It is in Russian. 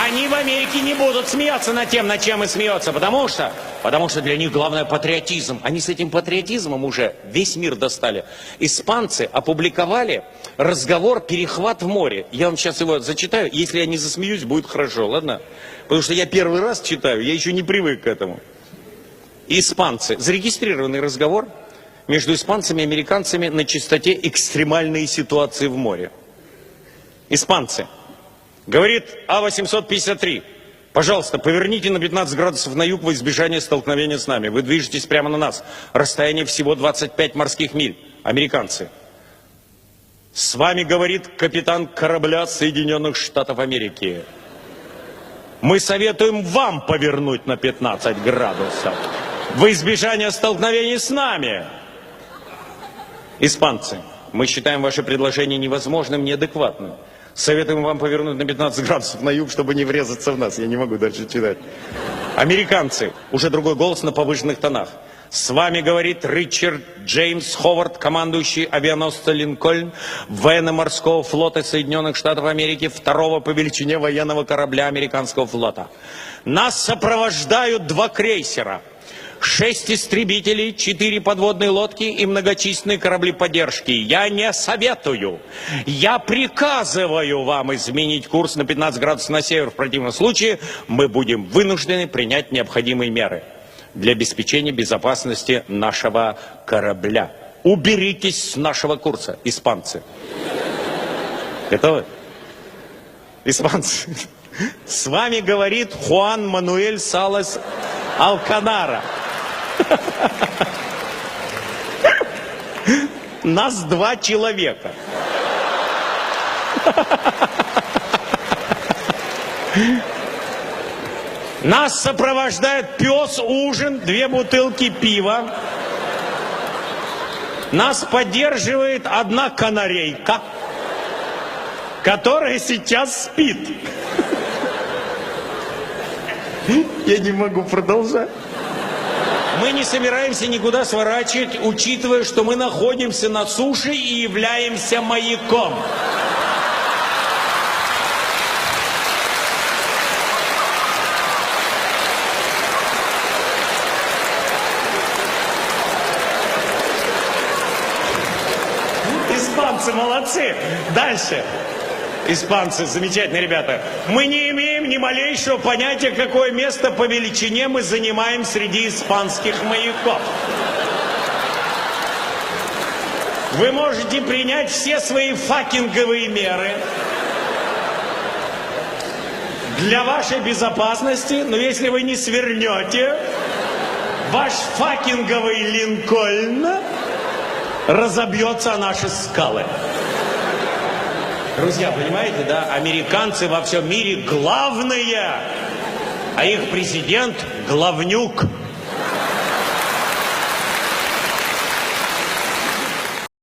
Они в Америке не будут смеяться над тем, над чем и смеются, потому что для них главное патриотизм. Они с этим патриотизмом уже весь мир достали. Испанцы опубликовали разговор «Перехват в море». Я вам сейчас его зачитаю. Если я не засмеюсь, будет хорошо, ладно? Потому что я первый раз читаю, я еще не привык к этому. Испанцы. Зарегистрированный разговор между испанцами и американцами на частоте экстремальной ситуации в море. Испанцы. Говорит А-853, пожалуйста, поверните на 15 градусов на юг во избежание столкновения с нами. Вы движетесь прямо на нас. Расстояние всего 25 морских миль. Американцы. С вами говорит капитан корабля Соединенных Штатов Америки. Мы советуем вам повернуть на 15 градусов во избежание столкновений с нами. Испанцы. Мы считаем ваше предложение невозможным, неадекватным. Советуем вам повернуть на 15 градусов на юг, чтобы не врезаться в нас. Я не могу дальше читать. Американцы. Уже другой голос на повышенных тонах. С вами говорит Ричард Джеймс Ховард, командующий авианосца «Линкольн» военно-морского флота Соединенных Штатов Америки, второго по величине военного корабля американского флота. Нас сопровождают 2 крейсера. 6 истребителей, 4 подводные лодки и многочисленные корабли поддержки. Я не советую. Я приказываю вам изменить курс на 15 градусов на север. В противном случае мы будем вынуждены принять необходимые меры для обеспечения безопасности нашего корабля. Уберитесь с нашего курса, испанцы. Готовы? Испанцы. С вами говорит Хуан Мануэль Салас Алканара. Нас 2 человека. Нас сопровождает пес, ужин, 2 бутылки пива. Нас поддерживает 1 канарейка, которая сейчас спит. Я не могу продолжать. Мы не собираемся никуда сворачивать, учитывая, что мы находимся на суше и являемся маяком. Испанцы молодцы. Дальше. Испанцы, замечательные ребята. Мы не имеем ни малейшего понятия, какое место по величине мы занимаем среди испанских маяков. Вы можете принять все свои факинговые меры для вашей безопасности, но если вы не свернете, ваш факинговый Линкольн разобьется о наши скалы. Друзья, понимаете, да? Американцы во всем мире главные, а их президент главнюк.